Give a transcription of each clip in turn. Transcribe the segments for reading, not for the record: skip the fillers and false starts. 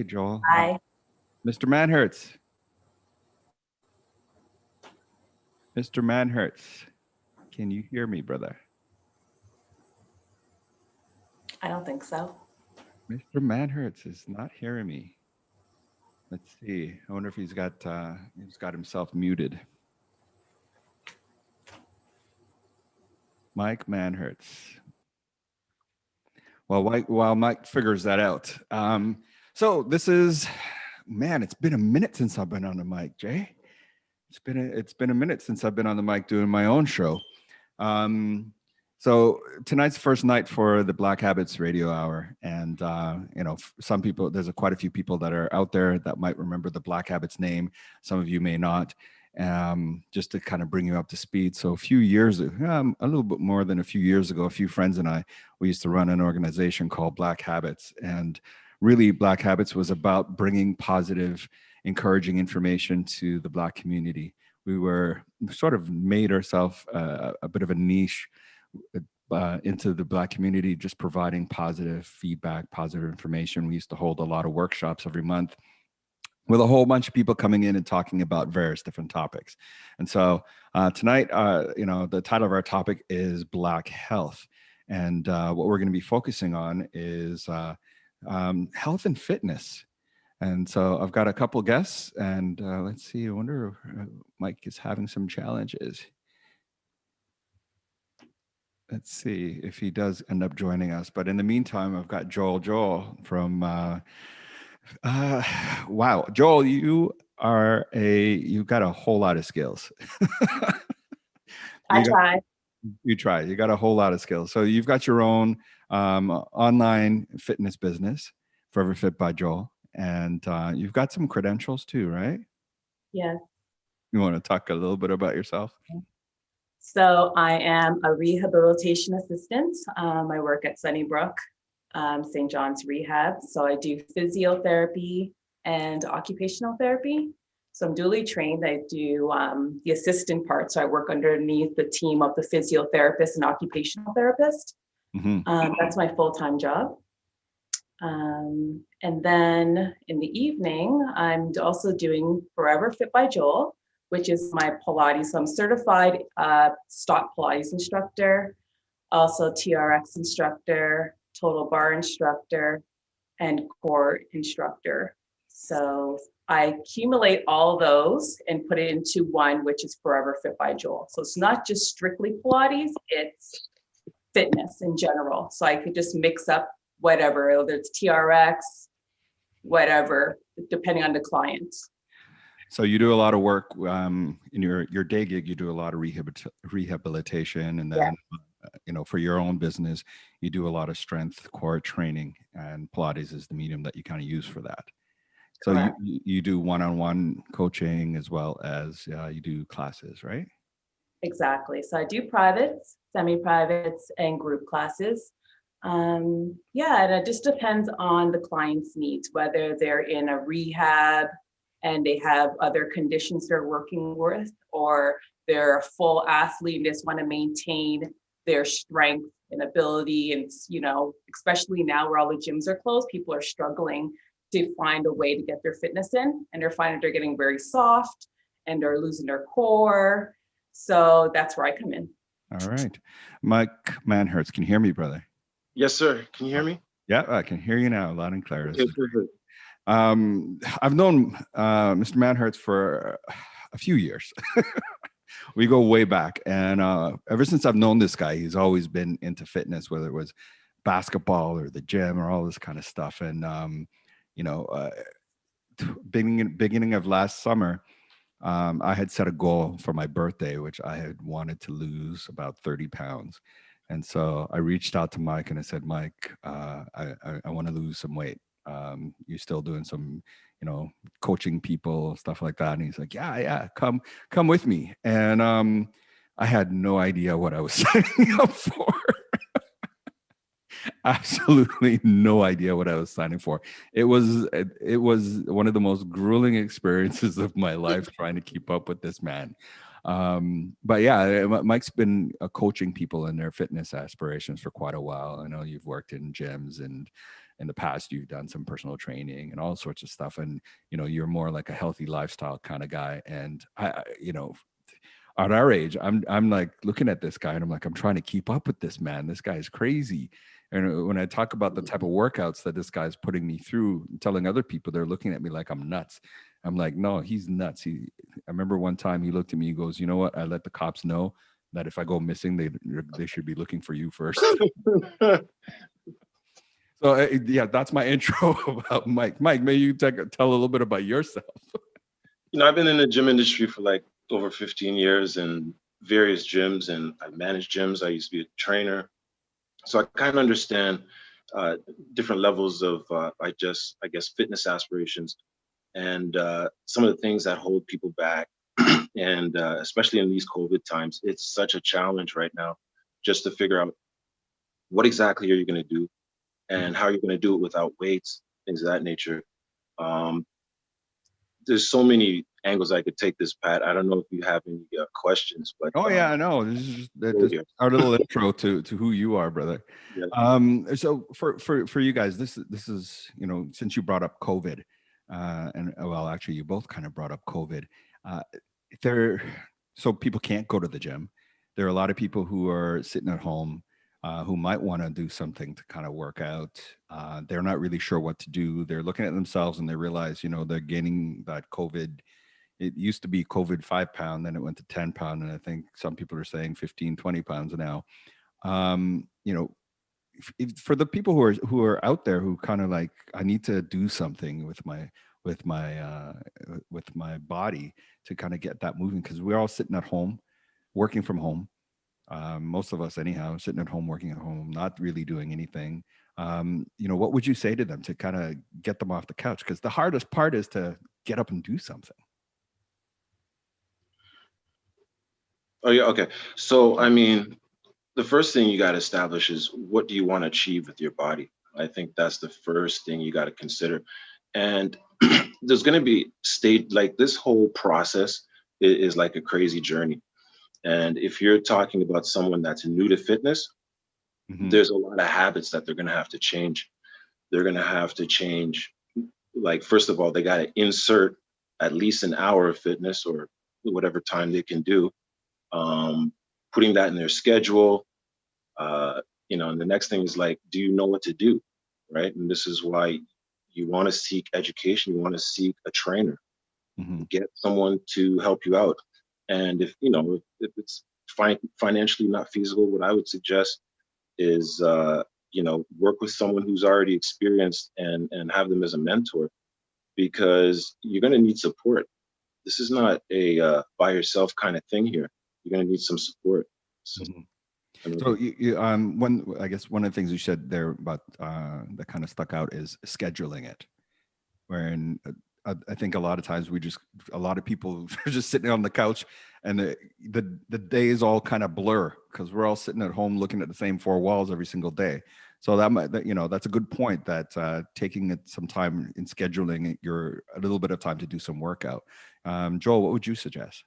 Hey, Joel. Hi. Mr. Manhertz. Mr. Manhertz. Can you hear me, brother? I don't think so. Mr. Manhertz is not hearing me. Let's see. I wonder if he's got himself muted. Mike Manhertz. Well, while Mike figures that out. So this is, man, it's been a minute since I've been on the mic, Jay. It's been a minute since I've been on the mic doing my own show. So tonight's the first night for the Black Habits Radio Hour, and some people, there's quite a few people that are out there that might remember the Black Habits name. Some of you may not. Just to kind of bring you up to speed. So a little bit more than a few years ago, a few friends and I, we used to run an organization called Black Habits, and really Black Habits was about bringing positive, encouraging information to the Black community. We were sort of made ourselves a bit of a niche into the Black community, just providing positive feedback, positive information. We used to hold a lot of workshops every month with a whole bunch of people coming in and talking about various different topics. And so tonight, the title of our topic is Black Health. And what we're going to be focusing on is health and fitness. And so I've got a couple guests, and let's see. I wonder if Mike is having some challenges. Let's see if he does end up joining us. But in the meantime, I've got Joel from. Wow, Joel, you've got a whole lot of skills. I try. You try. You got a whole lot of skills. So you've got your own online fitness business, Forever Fit by Joel, and you've got some credentials too, right? Yes. You want to talk a little bit about yourself? So I am a rehabilitation assistant. I work at Sunnybrook, St. John's Rehab. So I do physiotherapy and occupational therapy. So I'm dually trained. I do the assistant part. So I work underneath the team of the physiotherapist and occupational therapist. Mm-hmm. That's my full-time job. And then in the evening, I'm also doing Forever Fit by Joel, which is my Pilates. So I'm certified stock Pilates instructor, also TRX instructor, total bar instructor, and core instructor. So I accumulate all those and put it into one, which is Forever Fit by Joel. So it's not just strictly Pilates, it's fitness in general. So I could just mix up whatever, whether it's TRX, whatever, depending on the client. So you do a lot of work in your day gig. You do a lot of rehabilitation, and then for your own business, you do a lot of strength core training, and Pilates is the medium that you kind of use for that. So you do one-on-one coaching as well as you do classes, right? Exactly. So I do privates, semi-privates, and group classes. And it just depends on the client's needs, whether they're in a rehab and they have other conditions they're working with, or they're a full athlete and just want to maintain their strength and ability. And, especially now where all the gyms are closed, people are struggling to find a way to get their fitness in, and they're finding they're getting very soft and they're losing their core. So that's where I come in. All right. Mike Manhertz, can you hear me, brother? Yes, sir. Can you hear me? Yeah, I can hear you now, loud and clear. Okay, perfect. I've known Mr. Manhertz for a few years. We go way back. And ever since I've known this guy, he's always been into fitness, whether it was basketball or the gym or all this kind of stuff. And, beginning of last summer, I had set a goal for my birthday, which I had wanted to lose about 30 pounds. And so I reached out to Mike and I said, Mike, I want to lose some weight. You're still doing some, coaching people, stuff like that. And he's like, yeah, come with me. And I had no idea what I was signing up for. Absolutely no idea what I was signing for. It was one of the most grueling experiences of my life trying to keep up with this man. But yeah, Mike's been coaching people in their fitness aspirations for quite a while. I know you've worked in gyms and in the past you've done some personal training and all sorts of stuff, and you're more like a healthy lifestyle kind of guy. And at our age, I'm like looking at this guy and I'm like, I'm trying to keep up with this man. This guy is crazy. And when I talk about the type of workouts that this guy's putting me through, telling other people, they're looking at me like I'm nuts. I'm like, no, he's nuts. I remember one time he looked at me, he goes, you know what? I let the cops know that if I go missing, they should be looking for you first. So yeah, that's my intro about Mike. Mike, maybe you tell a little bit about yourself. I've been in the gym industry for like over 15 years in various gyms, and I've managed gyms. I used to be a trainer. So I kind of understand different levels of, I guess, fitness aspirations and some of the things that hold people back. And especially in these COVID times, it's such a challenge right now just to figure out what exactly are you going to do and how you're going to do it without weights, things of that nature. There's so many angles I could take this, Pat. I don't know if you have any questions, but yeah, I know. This is just our little intro to who you are, brother. Yeah. So for you guys, this is since you brought up COVID, and well, actually, you both kind of brought up COVID. So people can't go to the gym. There are a lot of people who are sitting at home who might want to do something to kind of work out. They're not really sure what to do. They're looking at themselves and they realize, they're gaining that COVID. It used to be COVID 5 pound, then it went to 10 pound. And I think some people are saying 15, 20 pounds now. For the people who are out there who kind of like, I need to do something with my body to kind of get that moving, because we're all sitting at home, working from home. Most of us anyhow, sitting at home, working at home, not really doing anything. What would you say to them to kind of get them off the couch? Because the hardest part is to get up and do something. Oh yeah, okay. So I mean, the first thing you got to establish is, what do you want to achieve with your body? I think that's the first thing you got to consider. And there's going to be like this whole process is like a crazy journey. And if you're talking about someone that's new to fitness, there's a lot of habits that they're going to have to change. They're going to have to change. Like, first of all, they got to insert at least an hour of fitness or whatever time they can do, putting that in their schedule. And the next thing is like, do you know what to do? Right. And this is why you want to seek education. You want to seek a trainer, get someone to help you out. And if it's financially not feasible, what I would suggest is, work with someone who's already experienced and have them as a mentor, because you're going to need support. This is not a by yourself kind of thing here. You're going to need some support. So, I guess one of the things you said there about that kind of stuck out is scheduling it, wherein I think a lot of times a lot of people are just sitting on the couch and the days all kind of blur because we're all sitting at home looking at the same four walls every single day. So that's a good point, that taking some time in scheduling a little bit of time to do some workout. Joel, what would you suggest?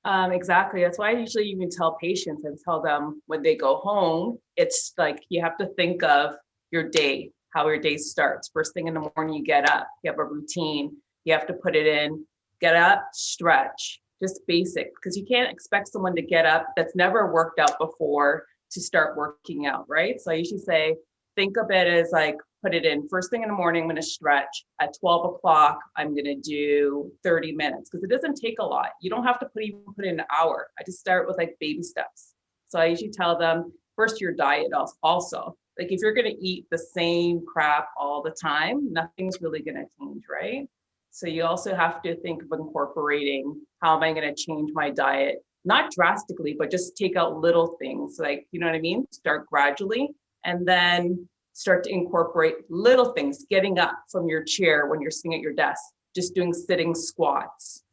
Exactly. That's why I usually even tell patients and tell them when they go home, it's like you have to think of your day, how your day starts. First thing in the morning, you get up, you have a routine, you have to put it in, get up, stretch, just basic, because you can't expect someone to get up that's never worked out before to start working out, right? So I usually say, think of it as like, put it in first thing in the morning, I'm going to stretch. At 12 o'clock, I'm going to do 30 minutes, because it doesn't take a lot. You don't have to put in an hour. I just start with like baby steps. So I usually tell them, first, your diet also. Like if you're going to eat the same crap all the time, nothing's really going to change, right? So you also have to think of incorporating, how am I going to change my diet? Not drastically, but just take out little things, like, you know what I mean? Start gradually, and then start to incorporate little things, getting up from your chair when you're sitting at your desk, just doing sitting squats,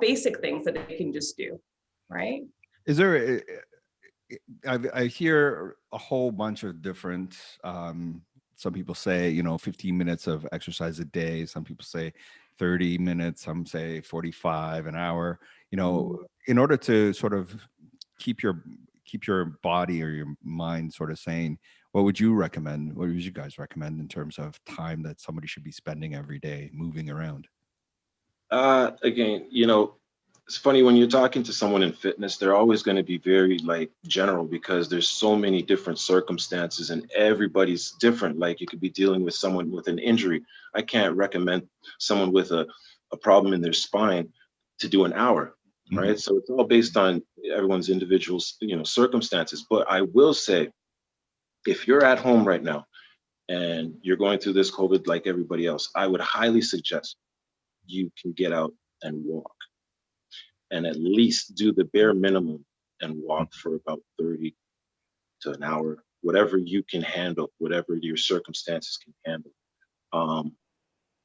basic things that they can just do, right? Is there, I hear a whole bunch of different, some people say, 15 minutes of exercise a day. Some people say 30 minutes, some say 45, an hour, in order to sort of keep your body or your mind sort of sane. what would you recommend? What would you guys recommend in terms of time that somebody should be spending every day moving around? Again, it's funny when you're talking to someone in fitness, they're always going to be very like general because there's so many different circumstances and everybody's different. Like you could be dealing with someone with an injury. I can't recommend someone with a problem in their spine to do an hour, Mhm. right? So it's all based on everyone's individual, circumstances. But I will say, if you're at home right now and you're going through this COVID like everybody else, I would highly suggest you can get out and walk and at least do the bare minimum and walk for about 30 to an hour, whatever you can handle, whatever your circumstances can handle. Um,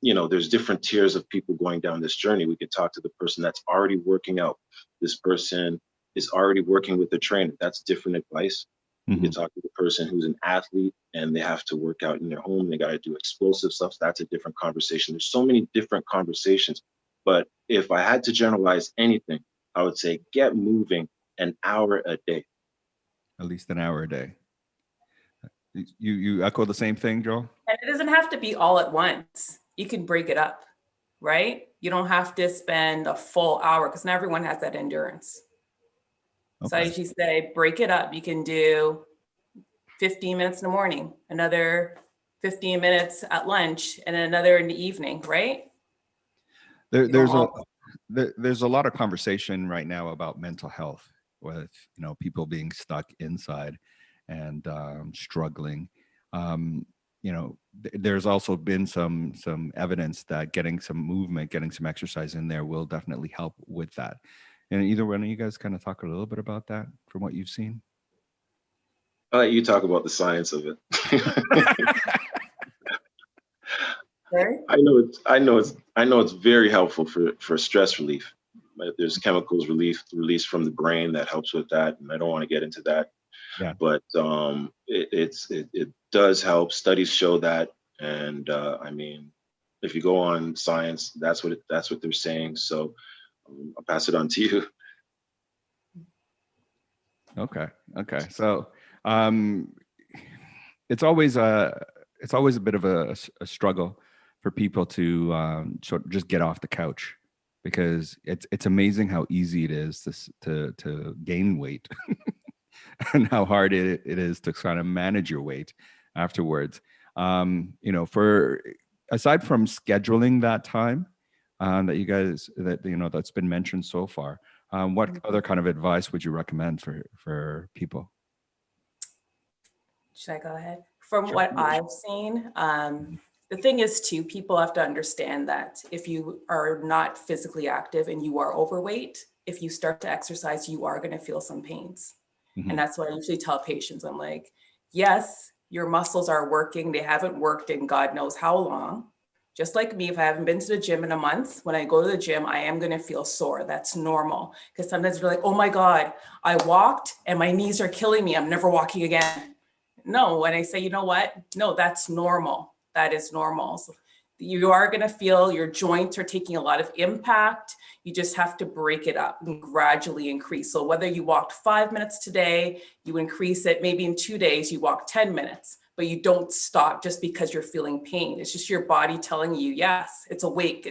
there's different tiers of people going down this journey. We could talk to the person that's already working out. This person is already working with the trainer. That's different advice. You Mhm. could talk to the person who's an athlete and they have to work out in their home. They got to do explosive stuff. So that's a different conversation. There's so many different conversations. But if I had to generalize anything, I would say get moving an hour a day. At least an hour a day. You echo the same thing, Joel? And it doesn't have to be all at once. You can break it up, right? You don't have to spend a full hour because not everyone has that endurance. So I Okay. usually say break it up. You can do 15 minutes in the morning, another 15 minutes at lunch, and then another in the evening, right? There, You don't there's a all, there's a lot of conversation right now about mental health with people being stuck inside and struggling. Um, there's also been some evidence that getting some movement, getting some exercise in there will definitely help with that. And either one of you guys kind of talk a little bit about that from what you've seen. I'll let you talk about the science of it. right? I know it's very helpful for stress relief. There's chemicals released from the brain that helps with that, and I don't want to get into that. Yeah. But it does help. Studies show that, and if you go on science, that's what they're saying. So I'll pass it on to you. Okay. Okay. So um, it's always a bit of a struggle for people to sort of just get off the couch because it's amazing how easy it is to gain weight and how hard it is to kind of manage your weight afterwards. For aside from scheduling that time that you guys that's been mentioned so far, what other kind of advice would you recommend for people? Should I go ahead? From Sure. what I've seen, the thing is too, people have to understand that if you are not physically active and you are overweight, if you start to exercise, you are going to feel some pains. Mhm. And that's what I usually tell patients. I'm like, yes, your muscles are working. They haven't worked in God knows how long. Just like me, if I haven't been to the gym in a month, when I go to the gym, I am going to feel sore. That's normal. Because sometimes you're like, oh my God, I walked and my knees are killing me. I'm never walking again. No, when I say, you know what? No, that's normal. That is normal. So you are going to feel your joints are taking a lot of impact. You just have to break it up and gradually increase. So whether you walked 5 minutes today, you increase it. Maybe in 2 days, you walk 10 minutes, but you don't stop just because you're feeling pain. It's just your body telling you, yes, it's awake.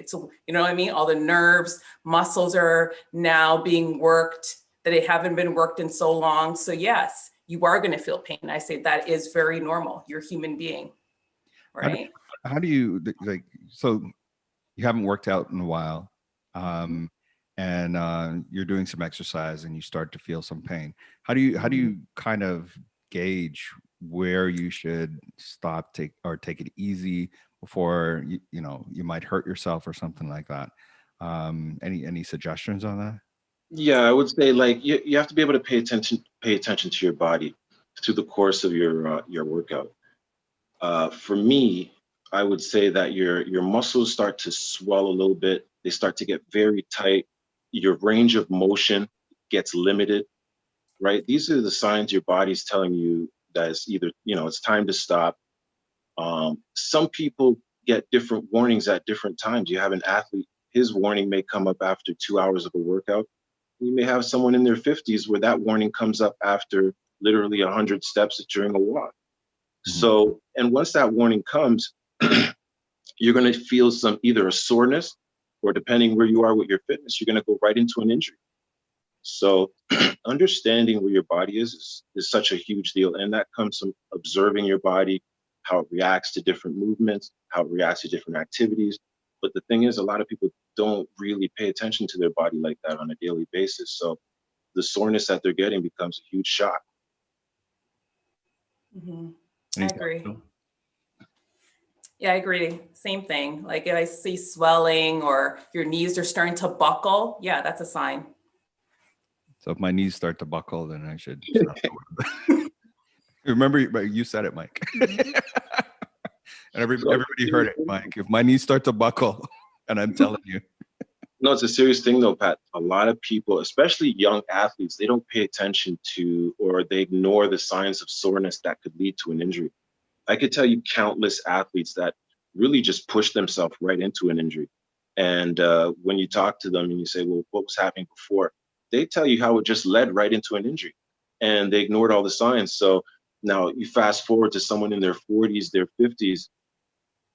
You know what I mean? All the nerves, muscles are now being worked that they haven't been worked in so long. So yes, you are going to feel pain. I say that is very normal. You're a human being, How do, right? how do you like? So you haven't worked out in a while, and you're doing some exercise, and you start to feel some pain. How do you kind of gauge where you should stop, take it easy before you might hurt yourself or something like that? Any suggestions on that? Yeah, I would say like you have to be able to pay attention to your body through the course of your workout. For me, I would say that your muscles start to swell a little bit. They start to get very tight. Your range of motion gets limited, right? These are the signs your body's telling you that it's either, it's time to stop. Some people get different warnings at different times. You have an athlete, his warning may come up after 2 hours of a workout. You may have someone in their 50s where that warning comes up after literally 100 steps during a walk. So, and once that warning comes, you're going to feel either a soreness, or depending where you are with your fitness, you're going to go right into an injury. So understanding where your body is such a huge deal. And that comes from observing your body, how it reacts to different movements, how it reacts to different activities. But the thing is, a lot of people don't really pay attention to their body like that on a daily basis. So the soreness that they're getting becomes a huge shock. I agree. Yeah, I agree. Same thing. Like if I see swelling or your knees are starting to buckle, yeah, that's a sign. So if my knees start to buckle, then I should. Remember, you said it, Mike. And everybody heard it, Mike. If my knees start to buckle, and I'm telling you. No, it's a serious thing though, Pat. A lot of people, especially young athletes, they don't pay attention to, or they ignore the signs of soreness that could lead to an injury. I could tell you countless athletes that really just push themselves right into an injury. And when you talk to them and you say, well, what was happening before? They tell you how it just led right into an injury, and they ignored all the signs. So now you fast forward to someone in their 40s, their 50s.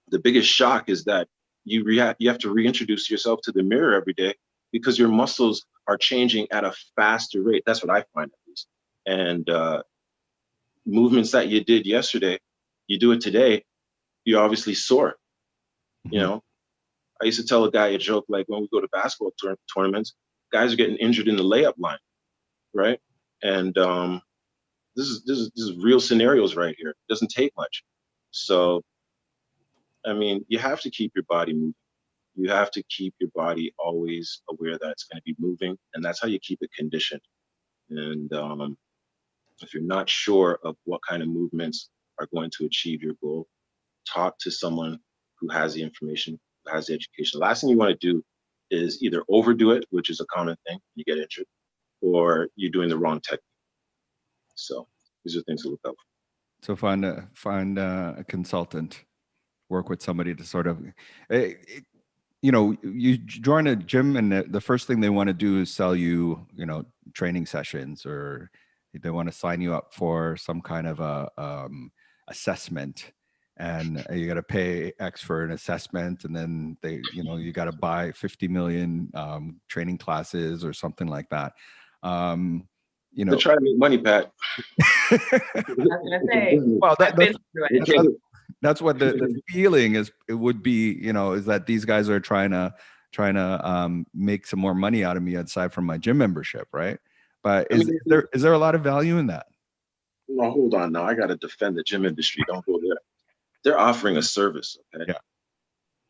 The biggest shock is that you have to reintroduce yourself to the mirror every day because your muscles are changing at a faster rate. That's what I find, at least. And movements that you did yesterday, you do it today, you're obviously sore. You know, I used to tell a guy a joke, like when we go to basketball tournaments, guys are getting injured in the layup line, right? And this is real scenarios right here. It doesn't take much. So, I mean, you have to keep your body moving. You have to keep your body always aware that it's going to be moving, and that's how you keep it conditioned. And if you're not sure of what kind of movements are going to achieve your goal, talk to someone who has the information, who has the education. The last thing you want to do is either overdo it, which is a common thing, you get injured, or you're doing the wrong technique. So these are things to look out for. So find a consultant, work with somebody to sort of, you know, you join a gym and the first thing they want to do is sell you, you know, training sessions, or they want to sign you up for some kind of a assessment, and you got to pay X for an assessment, and then they, you know, you got to buy 50 million training classes or something like that. You know, they're trying to make money, Pat. I was gonna say, well, that's what the Mhm. feeling is. It would be, you know, is that these guys are trying to make some more money out of me aside from my gym membership, right? But is there a lot of value in that? Well, hold on now. I got to defend the gym industry. Don't go there. They're offering a service, okay? Yeah.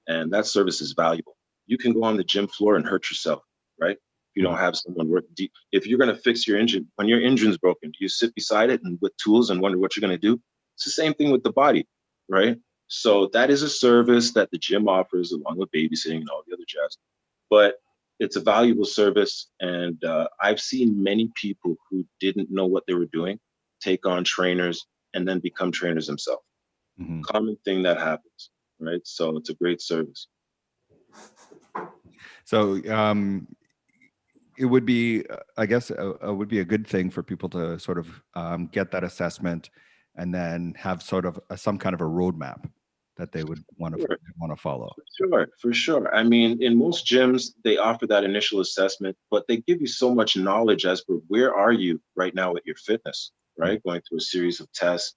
And that service is valuable. You can go on the gym floor and hurt yourself, right? You don't have someone work deep. If you're going to fix your engine, when your engine's broken, do you sit beside it and with tools and wonder what you're going to do? It's the same thing with the body, right? So that is a service that the gym offers along with babysitting and all the other jazz. But it's a valuable service. And I've seen many people who didn't know what they were doing take on trainers and then become trainers themselves. Common thing that happens, right? So it's a great service. So it would be, I guess, would be a good thing for people to sort of get that assessment and then have sort of some kind of a roadmap that they would want to follow. For sure. I mean, in most gyms, they offer that initial assessment, but they give you so much knowledge as for where are you right now with your fitness, right? Going through a series of tests,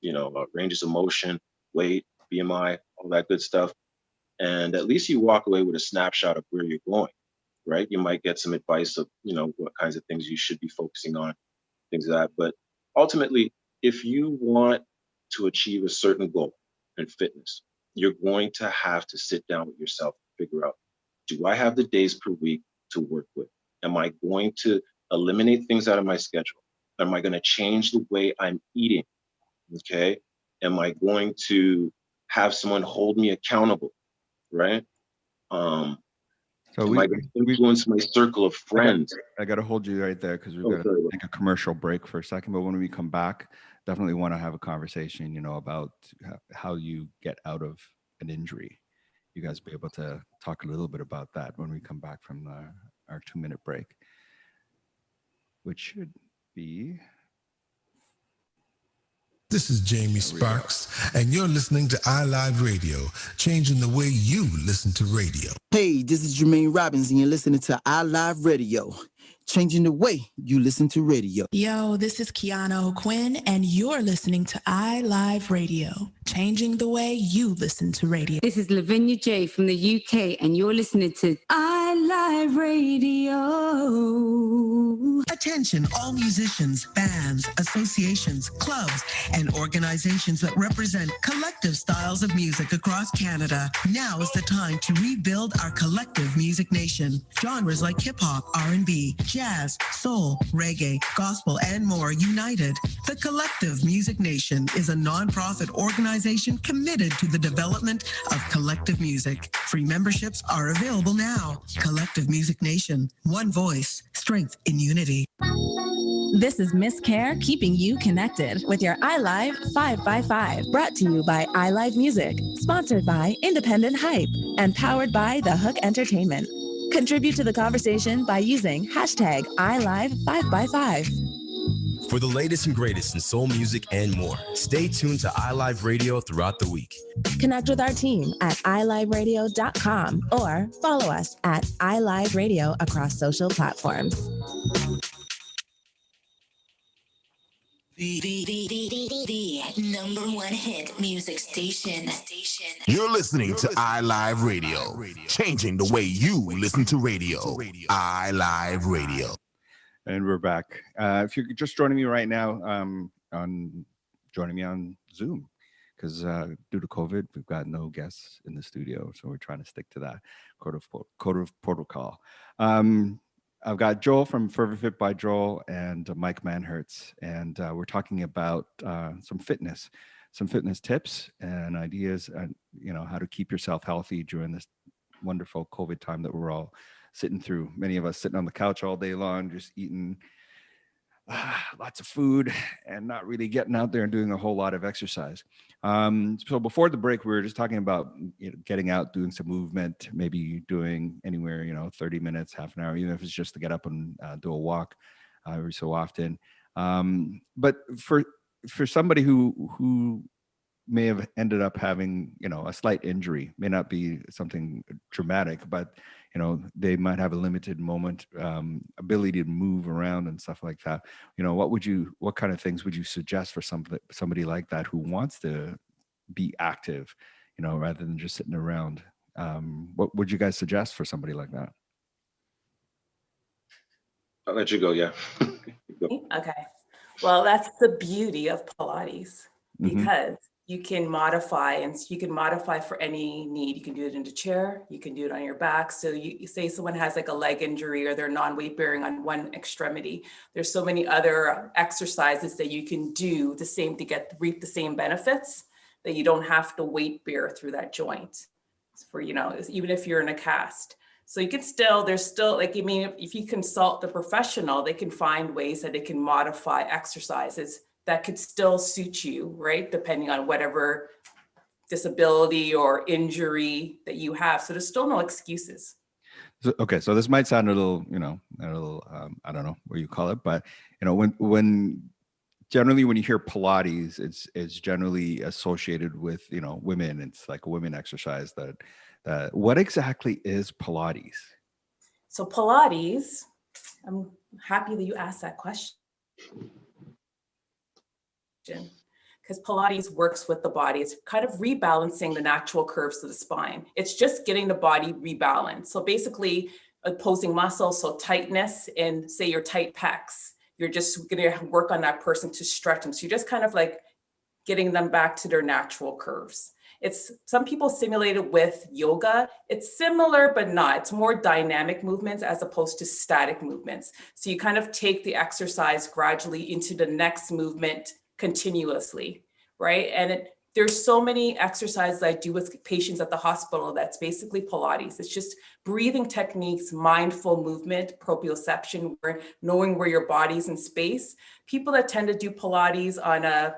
you know, ranges of motion, weight, BMI, all that good stuff. And at least you walk away with a snapshot of where you're going, right? You might get some advice of, you know, what kinds of things you should be focusing on, things like that. But ultimately, if you want to achieve a certain goal in fitness, you're going to have to sit down with yourself and figure out, do I have the days per week to work with? Am I going to eliminate things out of my schedule? Am I going to change the way I'm eating? Okay. Am I going to have someone hold me accountable? Right. So am I going to influence my circle of friends? I got to hold you right there because we've got to take a commercial break for a second. But when we come back, definitely want to have a conversation, you know, about how you get out of an injury. You guys will be able to talk a little bit about that when we come back from our 2-minute break, which should be This is Jamie Sparks, and you're listening to iLive Radio, changing the way you listen to radio. Hey, this is Jermaine Robbins, and you're listening to iLive Radio, changing the way you listen to radio. Yo, this is Kiana O'Quinn, and you're listening to iLive Radio, changing the way you listen to radio. This is Lavinia J from the UK, and you're listening to iLive Radio. Attention, all musicians, bands, associations, clubs, and organizations that represent collective styles of music across Canada. Now is the time to rebuild our collective music nation. Genres like hip-hop, R&B, jazz, soul, reggae, gospel, and more united. The Collective Music Nation is a non-profit organization committed to the development of collective music. Free memberships are available now. Collective Music Nation, one voice, strength in unity. This is Miss Care keeping you connected with your iLive 5x5, brought to you by iLive Music, sponsored by Independent Hype, and powered by The Hook Entertainment. Contribute to the conversation by using hashtag iLive5x5. For the latest and greatest in soul music and more, stay tuned to iLive Radio throughout the week. Connect with our team at iliveradio.com or follow us at iLive Radio across social platforms. The number one hit music station. You're listening to iLive Radio, changing the way you listen to radio. iLive Radio. And we're back. If you're just joining me right now, joining me on Zoom, because due to COVID, we've got no guests in the studio, so we're trying to stick to that code of protocol. I've got Joel from Forever Fit by Joel and Mike Manhertz, and we're talking about some fitness tips and ideas, and how to keep yourself healthy during this wonderful COVID time that we're all sitting through. Many of us sitting on the couch all day long, just eating lots of food and not really getting out there and doing a whole lot of exercise. So before the break, we were just talking about getting out, doing some movement, maybe doing anywhere, 30 minutes, half an hour, even if it's just to get up and do a walk every so often. But for somebody who may have ended up having, a slight injury, may not be something dramatic, but they might have a limited ability to move around and stuff like that. What kind of things would you suggest for somebody like that who wants to be active, rather than just sitting around? What would you guys suggest for somebody like that? I'll let you go. Yeah. Go. Okay. Well, that's the beauty of Pilates, because you can modify, and you can modify for any need. You can do it in a chair, you can do it on your back. So you say someone has like a leg injury or they're non-weight bearing on one extremity. There's so many other exercises that you can do the same to reap the same benefits, that you don't have to weight bear through that joint for, even if you're in a cast. So you can there's still if you consult the professional, they can find ways that they can modify exercises that could still suit you, right? Depending on whatever disability or injury that you have. So there's still no excuses. Okay, so this might sound a little, I don't know what you call it, but when generally when you hear Pilates, it's generally associated with women. It's like a women exercise. That what exactly is Pilates? So Pilates, I'm happy that you asked that question, because Pilates works with the body. It's kind of rebalancing the natural curves of the spine. It's just getting the body rebalanced. So basically opposing muscles, so tightness in, say, your tight pecs, you're just going to work on that person to stretch them. So you're just kind of like getting them back to their natural curves. Some people simulate it with yoga. It's similar, but not. It's more dynamic movements as opposed to static movements. So you kind of take the exercise gradually into the next movement continuously, right? And there's so many exercises I do with patients at the hospital that's basically Pilates. It's just breathing techniques, mindful movement, proprioception, knowing where your body's in space. People that tend to do Pilates on a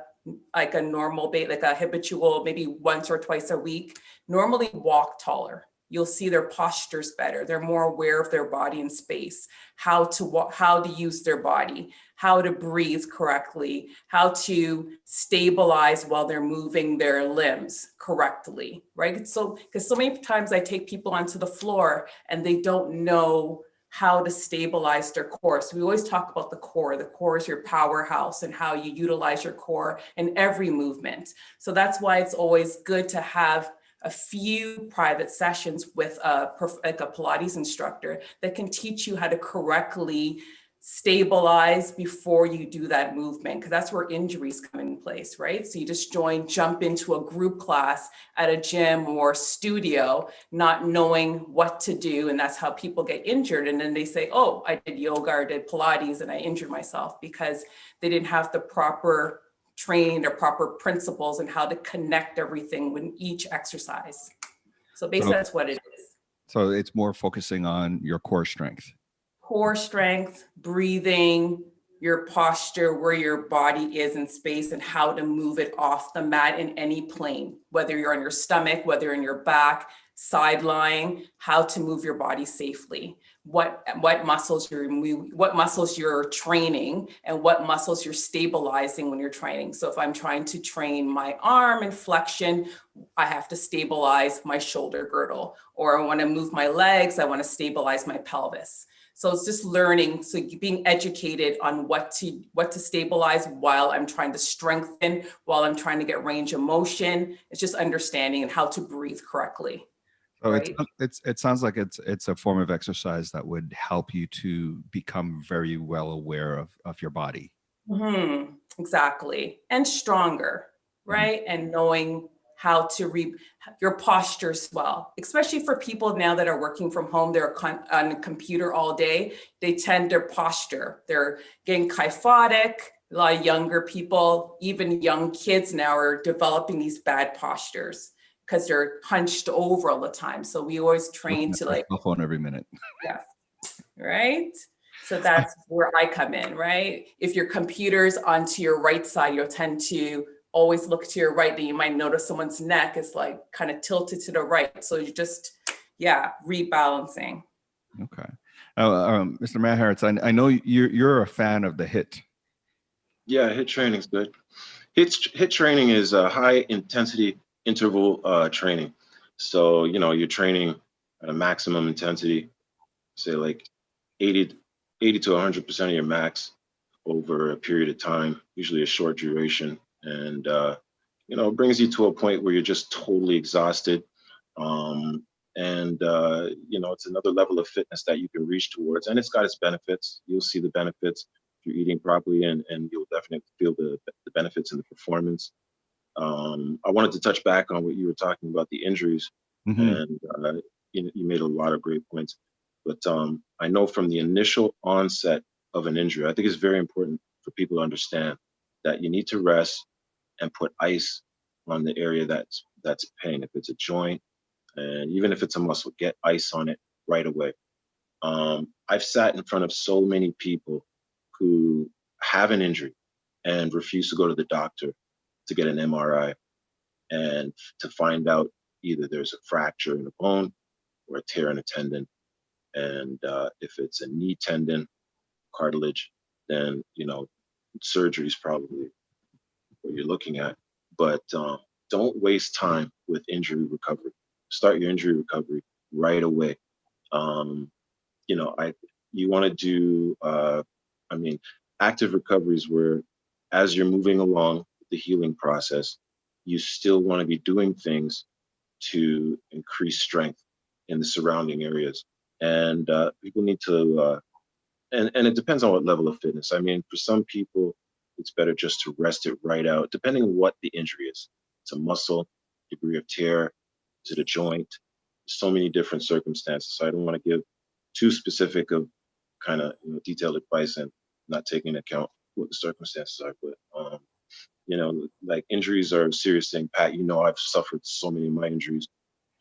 normal, like a habitual, maybe once or twice a week, normally walk taller. you'll see their postures better. They're more aware of their body and space, how to use their body, how to breathe correctly, how to stabilize while they're moving their limbs correctly, right? So, because so many times I take people onto the floor and they don't know how to stabilize their core. So we always talk about the core. The core is your powerhouse and how you utilize your core in every movement. So that's why it's always good to have a few private sessions with like a Pilates instructor that can teach you how to correctly stabilize before you do that movement, because that's where injuries come in place, right? So you just jump into a group class at a gym or studio, not knowing what to do. And that's how people get injured. And then they say, oh, I did yoga or did Pilates and I injured myself, because they didn't have the proper training or proper principles and how to connect everything with each exercise. So basically that's what it is. So it's more focusing on your core strength. Core strength, breathing, your posture, where your body is in space, and how to move it off the mat in any plane, whether you're on your stomach, whether you're in your back, side lying, how to move your body safely, what muscles you're training, and what muscles you're stabilizing when you're training. So if I'm trying to train my arm and flexion, I have to stabilize my shoulder girdle, or I want to move my legs, I want to stabilize my pelvis. So it's just learning, so being educated on what to stabilize while I'm trying to strengthen, while I'm trying to get range of motion. It's just understanding and how to breathe correctly. So right? it sounds like it's a form of exercise that would help you to become very well aware of your body. Mm-hmm. Exactly. And stronger, right? And knowing how to your posture as well, especially for people now that are working from home, they're on a computer all day, they tend their posture, they're getting kyphotic. A lot of younger people, even young kids now, are developing these bad postures because they're hunched over all the time. So we always train to like cell phone every minute. Yeah. Right. So that's where I come in, right? If your computer's onto your right side, you'll tend to always look to your right, then you might notice someone's neck is like kind of tilted to the right. So you just, rebalancing. Okay. Mr. Maharats, I know you're a fan of the HIIT. Yeah, HIIT training is good. HIIT training is a high intensity interval training. So, you're training at a maximum intensity, say like 80 to 100% of your max over a period of time, usually a short duration. And, it brings you to a point where you're just totally exhausted. It's another level of fitness that you can reach towards, and it's got its benefits. You'll see the benefits if you're eating properly, and you'll definitely feel the benefits in the performance. I wanted to touch back on what you were talking about, the injuries, and you made a lot of great points. But I know from the initial onset of an injury, I think it's very important for people to understand that you need to rest and put ice on the area that's pain. If it's a joint, and even if it's a muscle, get ice on it right away. I've sat in front of so many people who have an injury and refuse to go to the doctor to get an MRI and to find out either there's a fracture in a bone or a tear in a tendon. And if it's a knee tendon, cartilage, then, surgery is probably what you're looking at. But don't waste time with injury recovery. Start your injury recovery right away. You want to do, active recoveries where as you're moving along the healing process, you still want to be doing things to increase strength in the surrounding areas. And people need to, and it depends on what level of fitness. For some people, it's better just to rest it right out, depending on what the injury is. It's a muscle, degree of tear, is it a joint? So many different circumstances. So I don't want to give too specific of kind of detailed advice and not taking into account what the circumstances are. But like injuries are a serious thing. Pat, I've suffered so many of my injuries,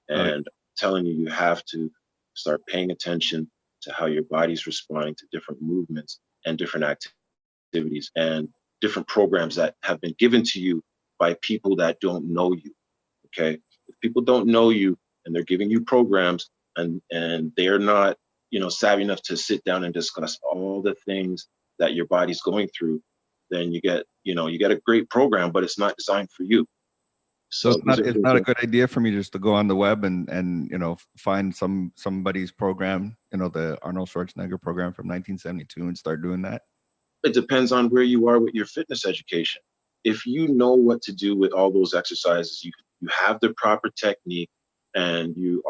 and telling you have to start paying attention to how your body's responding to different movements and different activities and different programs that have been given to you by people that don't know you. Okay, if people don't know you, and they're giving you programs, and they're not, savvy enough to sit down and discuss all the things that your body's going through, then you get a great program, but it's not designed for you. So it's not a good idea for me just to go on the web and find somebody's program, the Arnold Schwarzenegger program from 1972, and start doing that. It depends on where you are with your fitness education. If you know what to do with all those exercises, you have the proper technique, and you're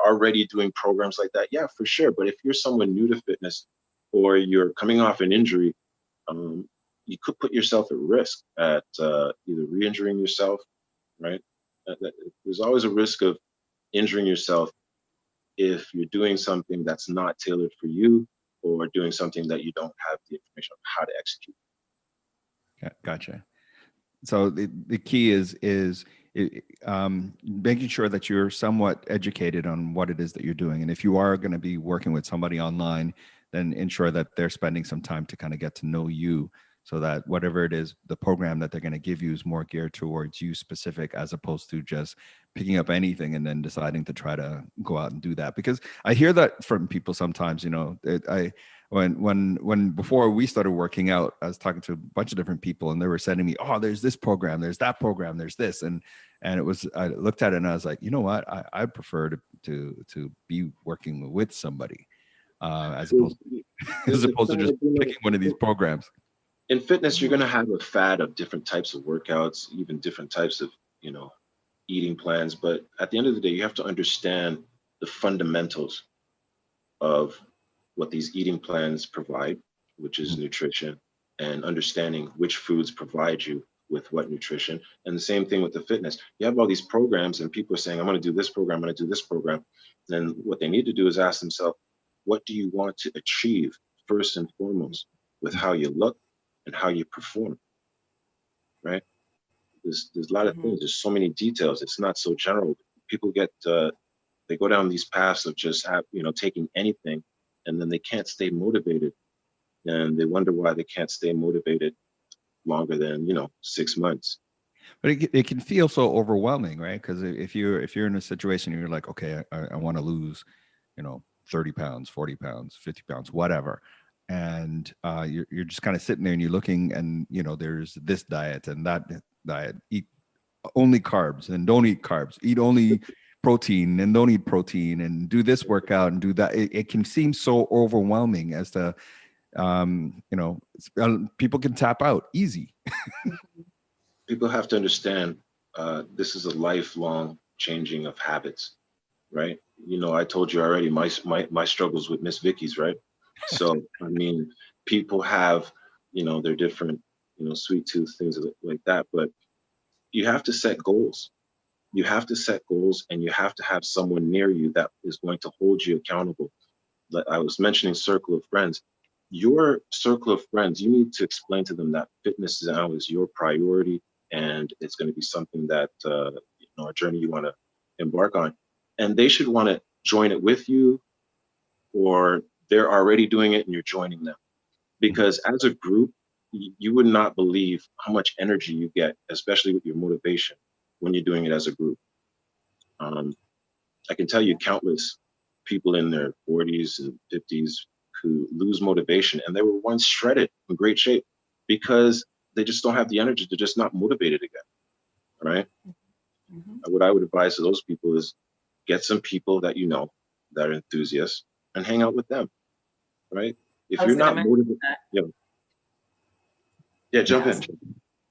already doing programs like that, yeah, for sure. But if you're someone new to fitness, or you're coming off an injury, you could put yourself at risk at either re-injuring yourself, right? There's always a risk of injuring yourself if you're doing something that's not tailored for you, or doing something that you don't have the information on how to execute. Gotcha. So the key is making sure that you're somewhat educated on what it is that you're doing. And if you are going to be working with somebody online, then ensure that they're spending some time to kind of get to know you, so that whatever it is, the program that they're going to give you is more geared towards you specific, as opposed to just picking up anything and then deciding to try to go out and do that. Because I hear that from people sometimes, when before we started working out, I was talking to a bunch of different people, and they were sending me, oh, there's this program, there's that program, there's this. And it was, I looked at it and I was like, you know what, I prefer to be working with somebody as opposed to just picking one of these programs. In fitness, you're going to have a fad of different types of workouts, even different types of, eating plans. But at the end of the day, you have to understand the fundamentals of what these eating plans provide, which is nutrition, and understanding which foods provide you with what nutrition. And the same thing with the fitness. You have all these programs, and people are saying, I'm going to do this program, I'm going to do this program. Then what they need to do is ask themselves, what do you want to achieve first and foremost with how you look and how you perform, right? There's a lot of things. There's so many details. It's not so general. People get they go down these paths of just taking anything, and then they can't stay motivated, and they wonder why they can't stay motivated longer than 6 months. But it can feel so overwhelming, right? Because if you're in a situation, you're like, okay, I want to lose 30 pounds, 40 pounds, 50 pounds, whatever. And you're just kind of sitting there and you're looking, and there's this diet and that diet, eat only carbs and don't eat carbs, eat only protein and don't eat protein, and do this workout and do that. It can seem so overwhelming as to, people can tap out easy. People have to understand this is a lifelong changing of habits, right? I told you already my struggles with Miss Vicky's, right? So, I mean, people have, their different, sweet tooth, things like that, but you have to set goals. You have to set goals, and you have to have someone near you that is going to hold you accountable. Like I was mentioning circle of friends. Your circle of friends, you need to explain to them that fitness now is your priority, and it's going to be something that, a journey you want to embark on. And they should want to join it with you, or they're already doing it and you're joining them. Because as a group, you would not believe how much energy you get, especially with your motivation, when you're doing it as a group. I can tell you countless people in their 40s and 50s who lose motivation, and they were once shredded, in great shape, because they just don't have the energy. They're just not motivated again, right? What I would advise to those people is get some people that that are enthusiasts, and hang out with them, right? If you're not motivated, jump in.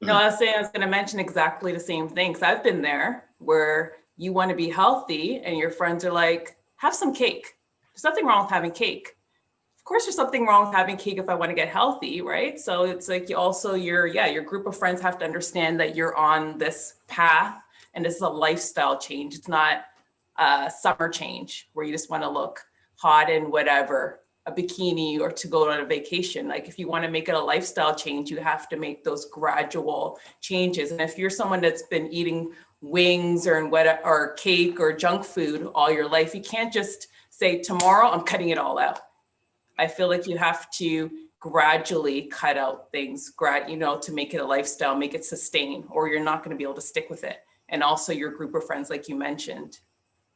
No, I was going to mention exactly the same thing, because I've been there where you want to be healthy and your friends are like, have some cake. There's nothing wrong with having cake. Of course, there's something wrong with having cake if I want to get healthy, right? So it's like your group of friends have to understand that you're on this path, and this is a lifestyle change. It's not a summer change where you just want to look hot in whatever, a bikini, or to go on a vacation. Like, if you want to make it a lifestyle change, you have to make those gradual changes. And if you're someone that's been eating wings or cake or junk food all your life, you can't just say, tomorrow I'm cutting it all out. I feel like you have to gradually cut out things, to make it a lifestyle, make it sustain, or you're not going to be able to stick with it. And also your group of friends, like you mentioned.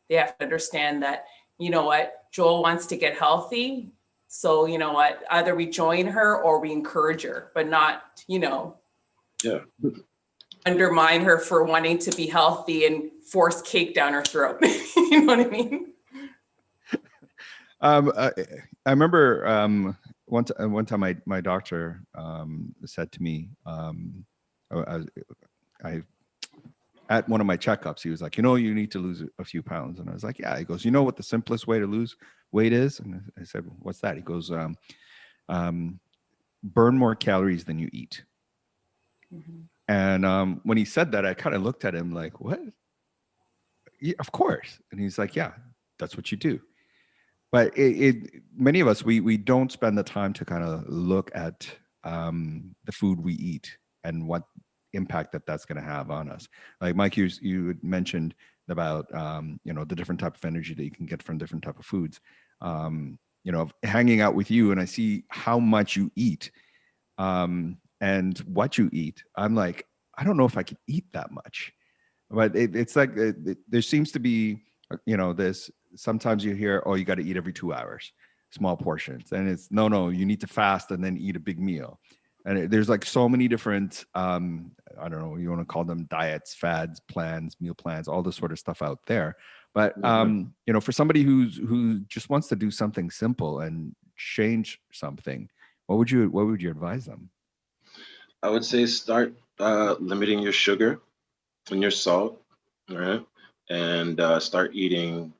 they have to understand that, you know what, Joel wants to get healthy. So, you know what, either we join her or we encourage her, but not, you know, undermine her for wanting to be healthy and force cake down her throat. You know what I mean? I remember one time my doctor said to me, I at one of my checkups, he was like, you know, you need to lose a few pounds. And I was like, yeah. He goes, you know what the simplest way to lose weight is? And I said, what's that? He goes, burn more calories than you eat. Mm-hmm. And when he said that, I kind of looked at him like, what? Yeah, of course. And he's like, yeah, that's what you do. But many of us, we don't spend the time to kind of look at the food we eat and what impact that's going to have on us. Like Mike, you had mentioned about you know, the different type of energy that you can get from different type of foods. You know, hanging out with you and I see how much you eat and what you eat. I'm like, I don't know if I could eat that much. But it's like there seems to be, you know, this. Sometimes you hear, oh, you got to eat every 2 hours, small portions, and it's no, you need to fast and then eat a big meal. And there's like so many different, I don't know, you want to call them diets, fads, plans, meal plans, all this sort of stuff out there. But you know, for somebody who just wants to do something simple and change something, what would you advise them? I would say start limiting your sugar and your salt, right? And start eating,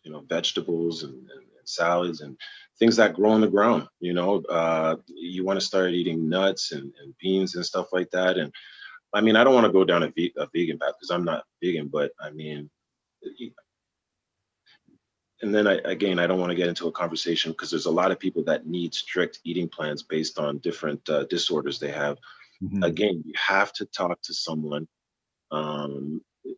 you know, vegetables and salads and things that grow on the ground. You know, you want to start eating nuts and beans and stuff like that. And I mean, I don't want to go down a vegan path because I'm not vegan, but I mean, and then I don't want to get into a conversation because there's a lot of people that need strict eating plans based on different disorders they have. Mm-hmm. Again, you have to talk to someone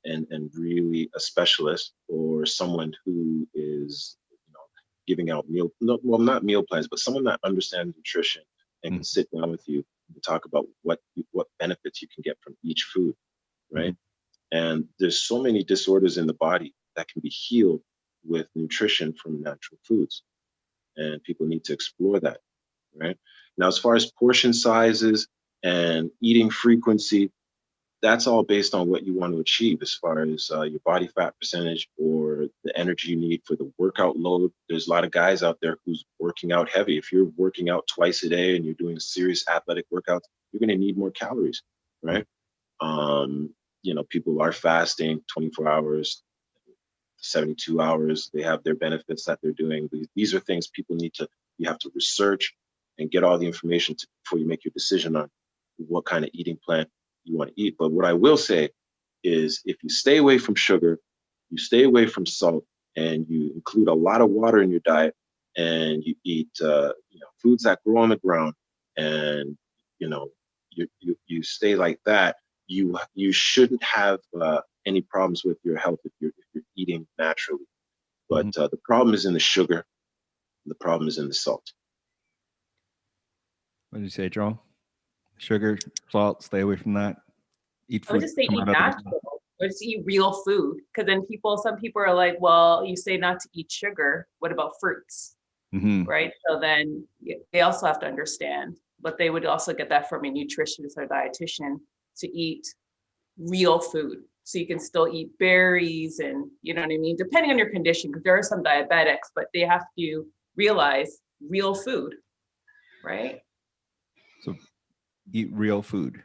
and really a specialist or someone who is, you know, giving out not meal plans, but someone that understands nutrition and can sit down with you and talk about what benefits you can get from each food, right? And there's so many disorders in the body that can be healed with nutrition from natural foods, and people need to explore that, right? Now, as far as portion sizes and eating frequency, that's all based on what you want to achieve as far as your body fat percentage or the energy you need for the workout load. There's a lot of guys out there who's working out heavy. If you're working out twice a day and you're doing serious athletic workouts, you're going to need more calories, right? You know, people are fasting 24 hours, 72 hours. They have their benefits that they're doing. These are things you have to research and get all the information before you make your decision on what kind of eating plan you want to eat. But what I will say is if you stay away from sugar, you stay away from salt, and you include a lot of water in your diet, and you eat you know, foods that grow on the ground, and you know, you stay like that, you shouldn't have any problems with your health if you're eating naturally. But the problem is in the sugar, the problem is in the salt. What did you say, Joel? Sugar, salt, stay away from that. Eat food. I would just say eat natural, or just eat real food. Because then some people are like, well, you say not to eat sugar. What about fruits? Right? So then they also have to understand, but they would also get that from a nutritionist or dietitian to eat real food. So you can still eat berries and, you know what I mean? Depending on your condition, because there are some diabetics, but they have to realize real food, right? So eat real food.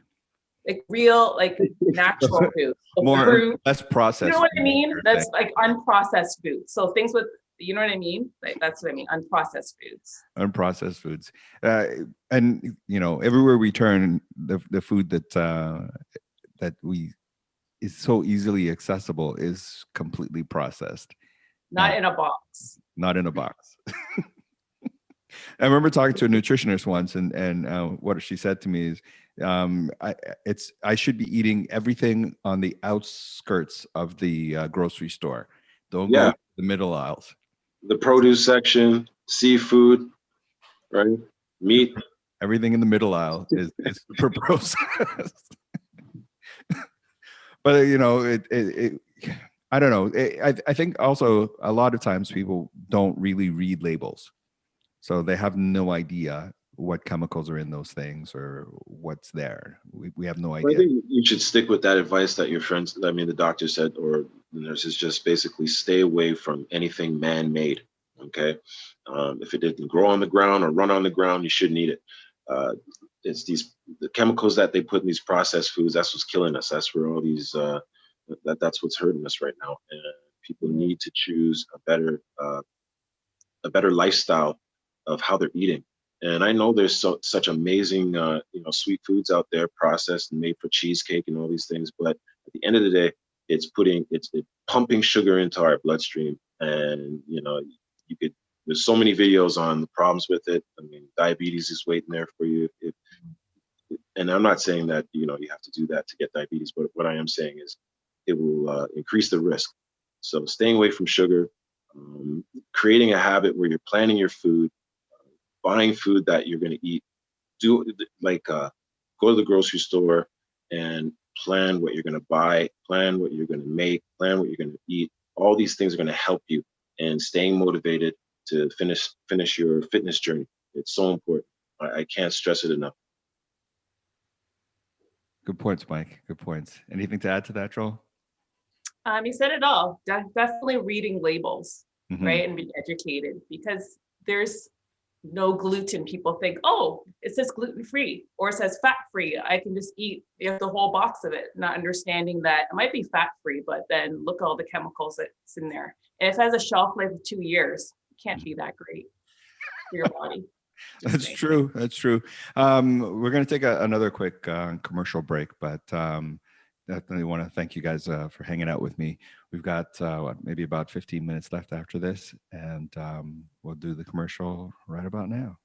Like real, like natural food. So more, fruit, less processed. You know what I mean? That's like unprocessed food. So things with, you know what I mean? Like that's what I mean, unprocessed foods. Unprocessed foods. And, you know, everywhere we turn, the food that we is so easily accessible is completely processed. Not in a box. Not in a box. I remember talking to a nutritionist once, and what she said to me is, I should be eating everything on the outskirts of the grocery store. Don't go to the middle aisles. The produce section, seafood, right? Meat. Everything in the middle aisle is super processed. But you know, I don't know. I think also a lot of times people don't really read labels. So they have no idea what chemicals are in those things or what's there. We have no I idea. think you should stick with that advice that your friends, I mean, the doctor said, or the nurses, just basically stay away from anything man-made. Okay. If it didn't grow on the ground or run on the ground, you shouldn't eat it. It's the chemicals that they put in these processed foods. That's what's killing us. That's where all these, that's what's hurting us right now. And people need to choose a better lifestyle of how they're eating. And I know there's such amazing, sweet foods out there, processed and made for cheesecake and all these things. But at the end of the day, it's pumping sugar into our bloodstream. And, there's so many videos on the problems with it. I mean, diabetes is waiting there for you. And I'm not saying that, you have to do that to get diabetes, but what I am saying is it will increase the risk. So staying away from sugar, creating a habit where you're planning your food, buying food that you're going to eat, go to the grocery store and plan what you're going to buy, plan what you're going to make, plan what you're going to eat. All these things are going to help you in staying motivated to finish your fitness journey. It's so important. I can't stress it enough. Good points, Mike. Good points. Anything to add to that, Joel? You said it all. Definitely reading labels, Mm-hmm. right? And being educated, because there's no gluten. People think, oh, it says gluten-free or it says fat-free. I can just eat the whole box of it, not understanding that it might be fat-free, but then look at all the chemicals that's in there. And if it has a shelf life of 2 years, it can't be that great for your body. That's true. That's true. We're going to take another quick commercial break, but definitely want to thank you guys for hanging out with me. We've got maybe about 15 minutes left after this, and we'll do the commercial right about now.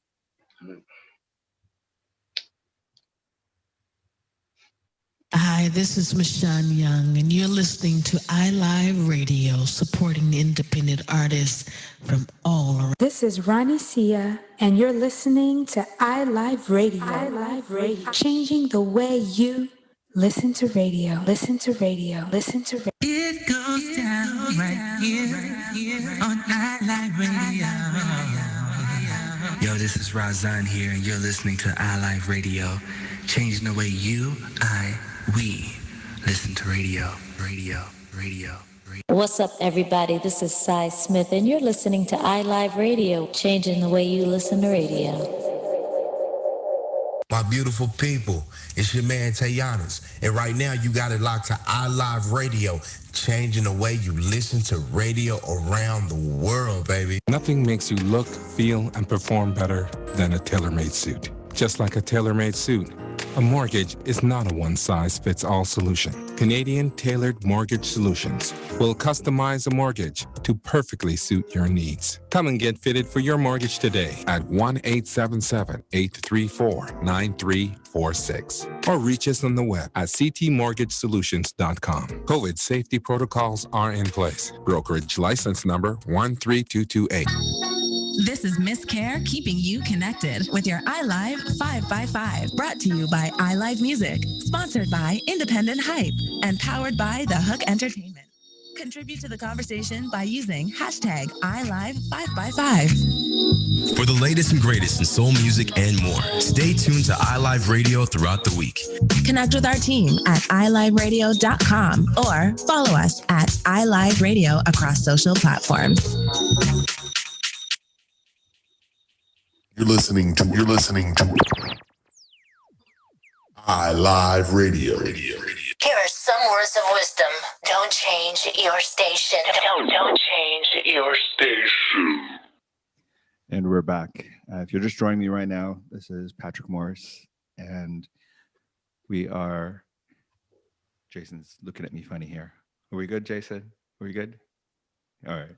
Hi, this is Michonne Young, and you're listening to iLive Radio, supporting independent artists from all around. This is Ronnie Sia, and you're listening to iLive Radio. iLive Radio, changing the way you listen to radio. Listen to radio. Listen to radio. It goes down right here on iLive Radio. Yo, this is Razan here, and you're listening to iLive Radio, changing the way we listen to radio. What's up, everybody? This is Cy Smith, and you're listening to iLive Radio, changing the way you listen to radio. My beautiful people, it's your man Tayanis, and right now you got it locked to iLive Radio, changing the way you listen to radio around the world, baby. Nothing makes you look, feel, and perform better than a tailor-made suit. Just like a tailor-made suit, a mortgage is not a one-size-fits-all solution. Canadian Tailored Mortgage Solutions will customize a mortgage to perfectly suit your needs. Come and get fitted for your mortgage today at 1-877-834-9346 or reach us on the web at ctmortgagesolutions.com. COVID safety protocols are in place. Brokerage license number 13228. This is Miss Care, keeping you connected with your iLive 555. Brought to you by iLive Music, sponsored by Independent Hype, and powered by The Hook Entertainment. Contribute to the conversation by using hashtag iLive555. For the latest and greatest in soul music and more, stay tuned to iLive Radio throughout the week. Connect with our team at iliveradio.com or follow us at iLive Radio across social platforms. You're listening to iLive Radio. Here are some words of wisdom. Don't change your station. Don't change your station. And we're back. If you're just joining me right now, this is Patrick Morris, and we are. Jason's looking at me funny here. Are we good, Jason? Are we good? All right.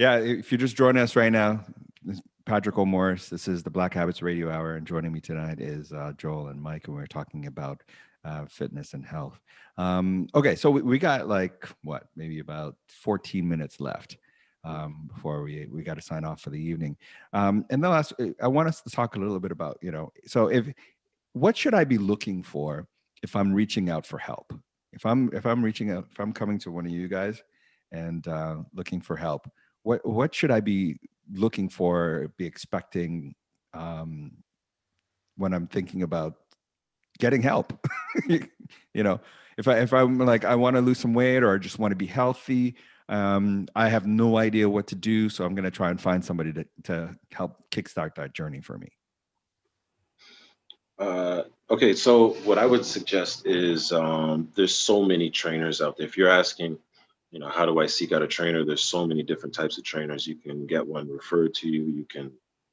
Yeah, if you're just joining us right now, this is Patrick O'Morris. This is the Black Habits Radio Hour, and joining me tonight is Joel and Mike, and we're talking about fitness and health. Okay, so we got maybe about 14 minutes left before we got to sign off for the evening. And then I want us to talk a little bit about, so what should I be looking for if I'm reaching out for help? if I'm reaching out, if I'm coming to one of you guys and looking for help, what should I be looking for, be expecting when I'm thinking about getting help? You know, if I'm like, I want to lose some weight or I just want to be healthy, I have no idea what to do, so I'm going to try and find somebody to help kickstart that journey for me. Okay, so what I would suggest is there's so many trainers out there. If you're asking, you know, how do I seek out a trainer? There's so many different types of trainers. You can get one referred to you. You can,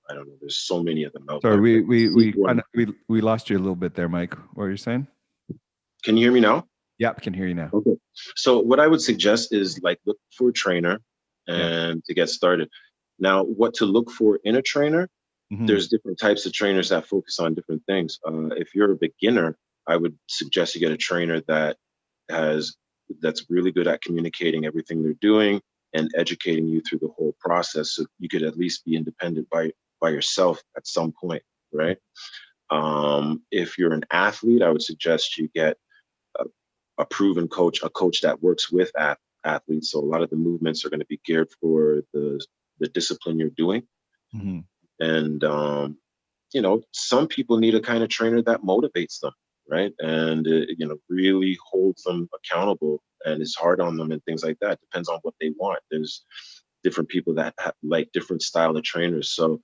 I don't know, there's so many of them out there. Sorry, we lost you a little bit there, Mike. What were you saying? Can you hear me now? Yep, can hear you now. Okay. So what I would suggest is like look for a trainer and to get started. Now, what to look for in a trainer? There's different types of trainers that focus on different things. If you're a beginner, I would suggest you get a trainer that's really good at communicating everything they're doing and educating you through the whole process, so you could at least be independent by yourself at some point, right? If you're an athlete, I would suggest you get a proven coach, a coach that works with athletes. So a lot of the movements are going to be geared for the discipline you're doing. And, you know, some people need a kind of trainer that motivates them, right? And, you know, really holds them accountable and is hard on them and things like that. Depends on what they want. There's different people that like different style of trainers. So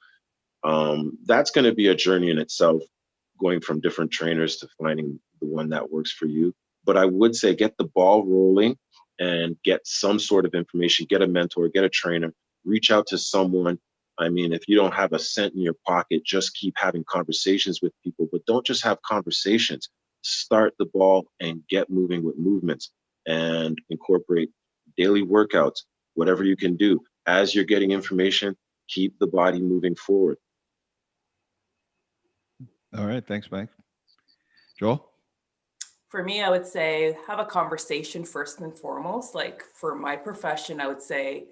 that's going to be a journey in itself, going from different trainers to finding the one that works for you. But I would say get the ball rolling and get some sort of information, get a mentor, get a trainer, reach out to someone. I mean, if you don't have a cent in your pocket, just keep having conversations with people, but don't just have conversations. Start the ball and get moving with movements and incorporate daily workouts, whatever you can do. As you're getting information, keep the body moving forward. All right. Thanks, Mike. Joel? For me, I would say have a conversation first and foremost. Like for my profession, I would say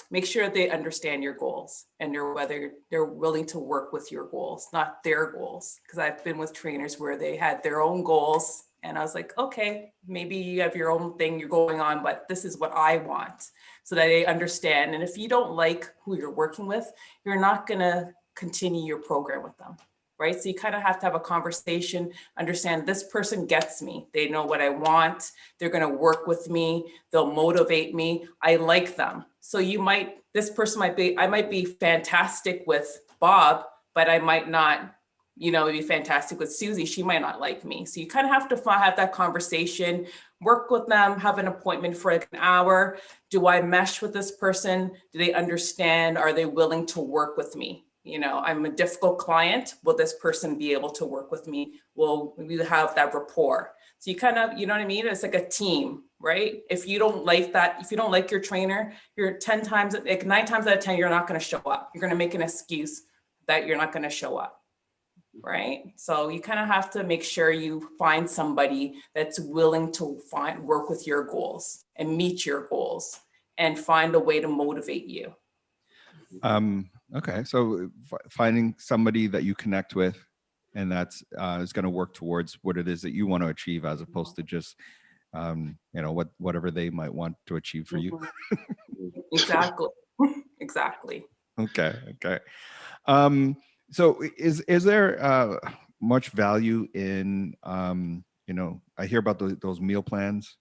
make sure they understand your goals and whether they're willing to work with your goals, not their goals. Because I've been with trainers where they had their own goals and I was like, okay, maybe you have your own thing you're going on, but this is what I want, so that they understand. And if you don't like who you're working with, you're not going to continue your program with them. Right? So you kind of have to have a conversation, understand this person gets me. They know what I want. They're going to work with me. They'll motivate me. I like them. So I might be fantastic with Bob, but I might not, be fantastic with Susie. She might not like me. So you kind of have to have that conversation, work with them, have an appointment for like an hour. Do I mesh with this person? Do they understand? Are they willing to work with me? I'm a difficult client. Will this person be able to work with me? Will we have that rapport? So you kind of, you know what I mean? It's like a team, right? If you don't like that, if you don't like your trainer, you're 9 times out of 10, you're not going to show up. You're going to make an excuse that you're not going to show up, right? So you kind of have to make sure you find somebody that's willing to work with your goals and meet your goals and find a way to motivate you. Okay, so finding somebody that you connect with and that's is going to work towards what it is that you want to achieve, as opposed to just whatever they might want to achieve for you. Exactly. Okay. So is there much value in I hear about those meal plans.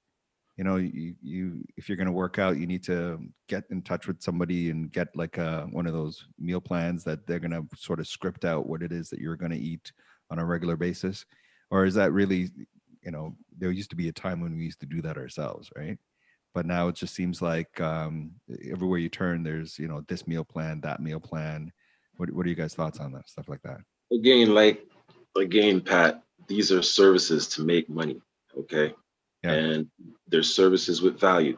You if you're going to work out, you need to get in touch with somebody and get like one of those meal plans that they're going to sort of script out what it is that you're going to eat on a regular basis. Or is that really, there used to be a time when we used to do that ourselves, right? But now it just seems like everywhere you turn, there's, this meal plan, that meal plan. What are you guys' thoughts on that, stuff like that? Again, Pat, these are services to make money, okay? Yeah. And there's services with value.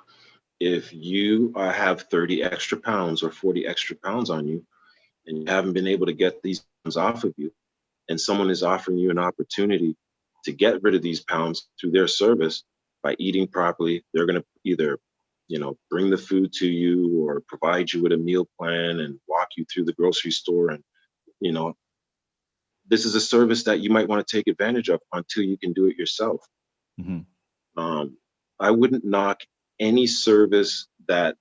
If you have 30 extra pounds or 40 extra pounds on you and you haven't been able to get these pounds off of you, and someone is offering you an opportunity to get rid of these pounds through their service by eating properly, they're going to either, bring the food to you or provide you with a meal plan and walk you through the grocery store. And, this is a service that you might want to take advantage of until you can do it yourself. Mm-hmm. I wouldn't knock any service that,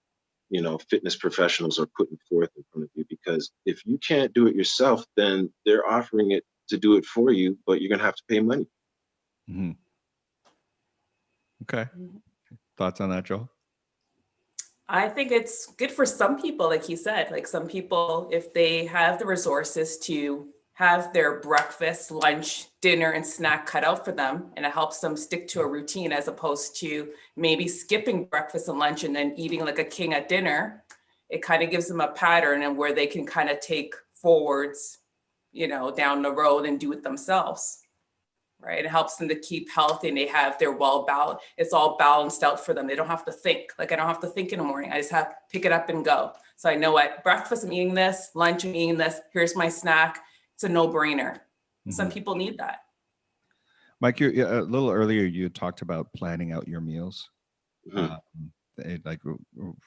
fitness professionals are putting forth in front of you, because if you can't do it yourself, then they're offering it to do it for you, but you're going to have to pay money. Mm-hmm. Okay. Thoughts on that, Joel? I think it's good for some people, like he said, like some people, if they have the resources to have their breakfast, lunch, dinner, and snack cut out for them, and it helps them stick to a routine as opposed to maybe skipping breakfast and lunch and then eating like a king at dinner. It kind of gives them a pattern and where they can kind of take forwards, down the road and do it themselves. Right. It helps them to keep healthy and they have their it's all balanced out for them. They don't have to think. Like I don't have to think in the morning. I just have to pick it up and go. So I know at breakfast I'm eating this, lunch I'm eating this, here's my snack. It's a no-brainer. Mm-hmm. Some people need that. Mike, a little earlier you talked about planning out your meals. Mm-hmm. Like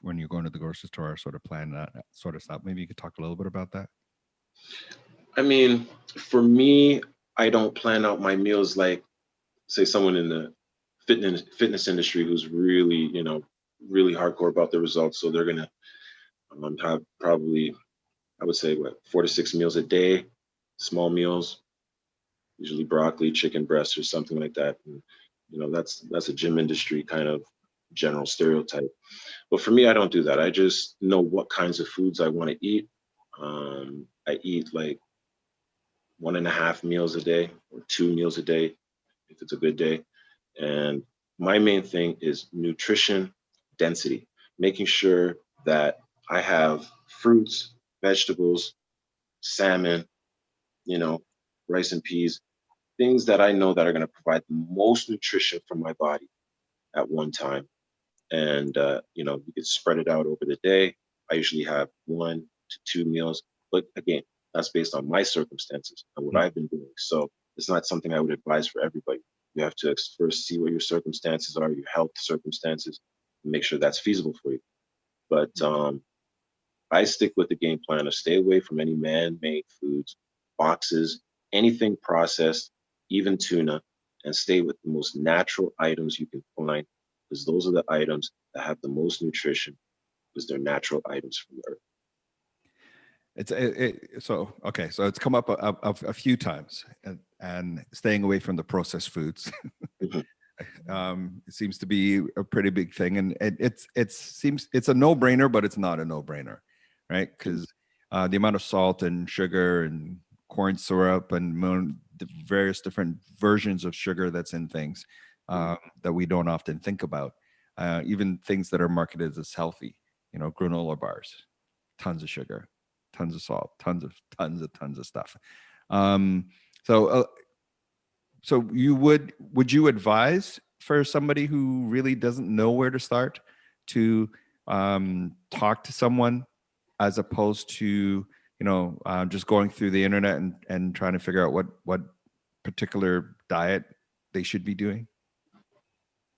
when you're going to the grocery store, sort of plan that sort of stuff. Maybe you could talk a little bit about that. I mean, for me, I don't plan out my meals like, say, someone in the fitness industry who's really, really hardcore about the results. So they're gonna have probably, I would say, 4 to 6 meals a day, small meals, usually broccoli, chicken breast, or something like that. And, that's a gym industry kind of general stereotype. But for me, I don't do that. I just know what kinds of foods I want to eat. I eat like 1.5 meals a day or 2 meals a day if it's a good day. And my main thing is nutrition density, making sure that I have fruits, vegetables, salmon, rice and peas, things that I know that are going to provide the most nutrition for my body at one time. And, you could spread it out over the day. I usually have 1 to 2 meals, but again, that's based on my circumstances and what I've been doing. So it's not something I would advise for everybody. You have to first see what your circumstances are, your health circumstances, and make sure that's feasible for you. But I stick with the game plan of stay away from any man-made foods, boxes, anything processed, even tuna, and stay with the most natural items you can find, because those are the items that have the most nutrition, because they're natural items from the earth. So it's come up a few times, and staying away from the processed foods. It seems to be a pretty big thing, and it seems it's a no-brainer, but it's not a no-brainer, right? Because the amount of salt and sugar and corn syrup and the various different versions of sugar that's in things that we don't often think about, even things that are marketed as healthy, granola bars, tons of sugar, tons of salt, tons of stuff. So would you advise for somebody who really doesn't know where to start to talk to someone, as opposed to just going through the internet and trying to figure out what particular diet they should be doing?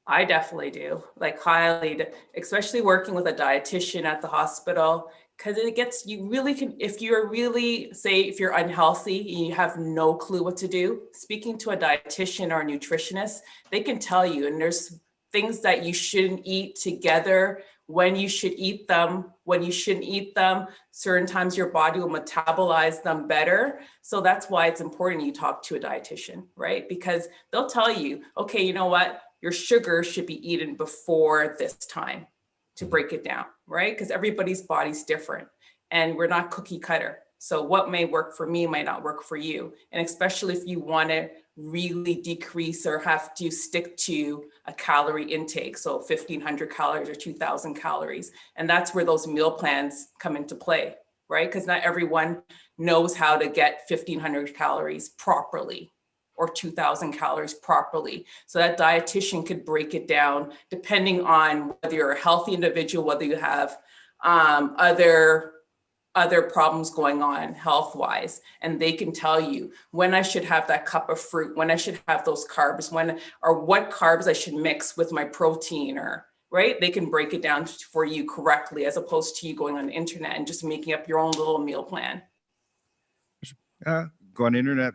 I definitely do, like highly, especially working with a dietitian at the hospital, because you really can, if you're really, say, if you're unhealthy and you have no clue what to do, speaking to a dietitian or a nutritionist, they can tell you, and there's things that you shouldn't eat together, when you should eat them, when you shouldn't eat them. Certain times your body will metabolize them better. So that's why it's important you talk to a dietitian, right? Because they'll tell you, okay, you know what? Your sugar should be eaten before this time to break it down, right? Because everybody's body's different and we're not cookie cutter. So what may work for me might not work for you. And especially if you want to really decrease or have to stick to a calorie intake. So 1,500 calories or 2,000 calories. And that's where those meal plans come into play, right? Because not everyone knows how to get 1,500 calories properly or 2,000 calories properly. So that dietitian could break it down depending on whether you're a healthy individual, whether you have other problems going on health-wise, and they can tell you when I should have that cup of fruit, when I should have those carbs, or what carbs I should mix with my protein, or right? They can break it down for you correctly, as opposed to you going on the internet and just making up your own little meal plan. Go on the internet,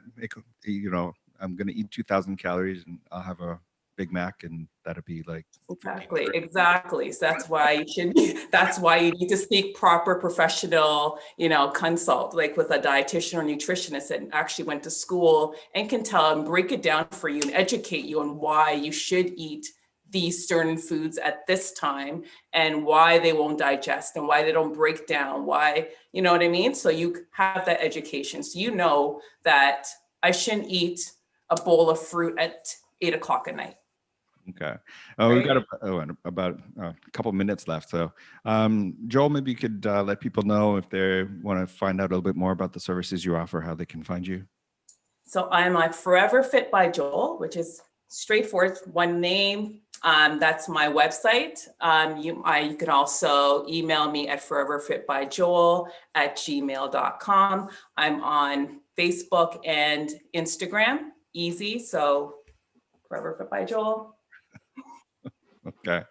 I'm going to eat 2,000 calories and I'll have a Big Mac, and that'd be like Exactly. So that's why you need to seek proper professional, consult, like with a dietitian or nutritionist that actually went to school and can tell and break it down for you and educate you on why you should eat these certain foods at this time and why they won't digest and why they don't break down, why, you know what I mean? So you have that education. So you know that I shouldn't eat a bowl of fruit at 8 o'clock at night. Okay. We've got about a couple minutes left. So Joel, maybe you could let people know if they want to find out a little bit more about the services you offer, how they can find you. So I'm on Forever Fit by Joel, which is straightforward, one name. That's my website. You can also email me at foreverfitbyjoel@gmail.com. I'm on Facebook and Instagram, easy. So Forever Fit by Joel. Okay.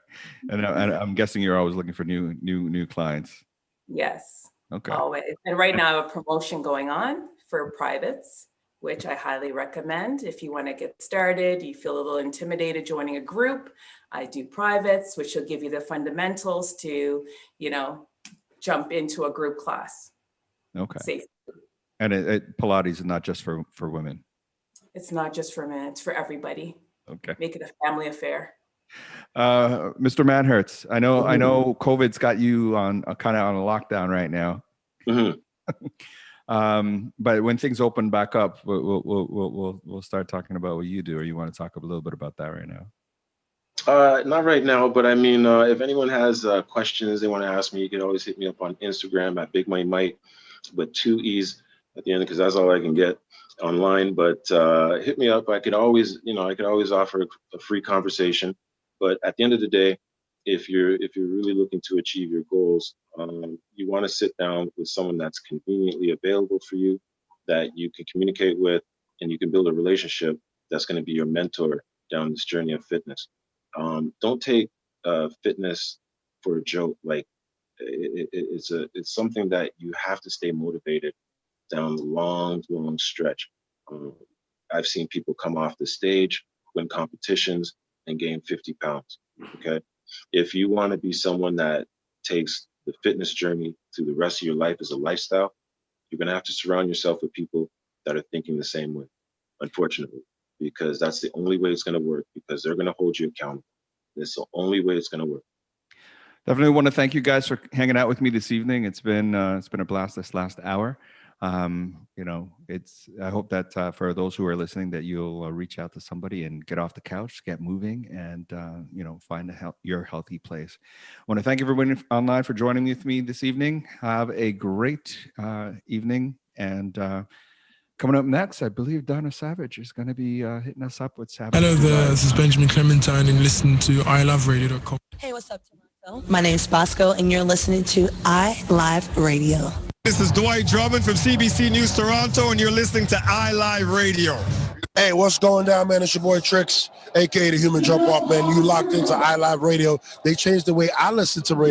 And I'm guessing you're always looking for new clients. Yes. Okay. Always. And right now I have a promotion going on for privates, which I highly recommend. If you want to get started, you feel a little intimidated joining a group, I do privates, which will give you the fundamentals to, jump into a group class. Okay. Safely. And Pilates is not just for women. It's not just for men, it's for everybody. Okay. Make it a family affair. Mr. Manhertz, I know COVID's got you on kind of on a lockdown right now. Mm-hmm. But when things open back up, we'll start talking about what you do, or you want to talk a little bit about that right now? Not right now, but I mean, if anyone has questions they want to ask me, you can always hit me up on Instagram at Big Money Mike with 2 E's at the end, because that's all I can get online. But hit me up. I could always offer a free conversation. But at the end of the day, if you're really looking to achieve your goals, you want to sit down with someone that's conveniently available for you, that you can communicate with, and you can build a relationship that's going to be your mentor down this journey of fitness. Don't take fitness for a joke. Like it's something that you have to stay motivated down the long stretch. I've seen people come off the stage, win competitions, and gain 50 pounds. Okay. If you want to be someone that takes the fitness journey through the rest of your life as a lifestyle, you're going to have to surround yourself with people that are thinking the same way, unfortunately, because that's the only way it's going to work, because they're going to hold you accountable. That's the only way it's going to work. Definitely want to thank you guys for hanging out with me this evening. It's been a blast this last hour. I hope that for those who are listening, that you'll reach out to somebody and get off the couch, get moving, and find your healthy place. I want to thank everyone online for joining with me this evening. Have a great evening, and coming up next, I believe Donna Savage is going to be hitting us up with Savage. Hello there, this is Benjamin Clementine, and listen to iloveradio.com. Hey, what's up, Toronto? My name is Bosco, and you're listening to iLive Radio. This is Dwight Drummond from CBC News Toronto, and you're listening to iLive Radio. Hey, what's going down, man? It's your boy Trix, a.k.a. the Human Jump Off, man. You locked into iLive Radio. They changed the way I listen to radio.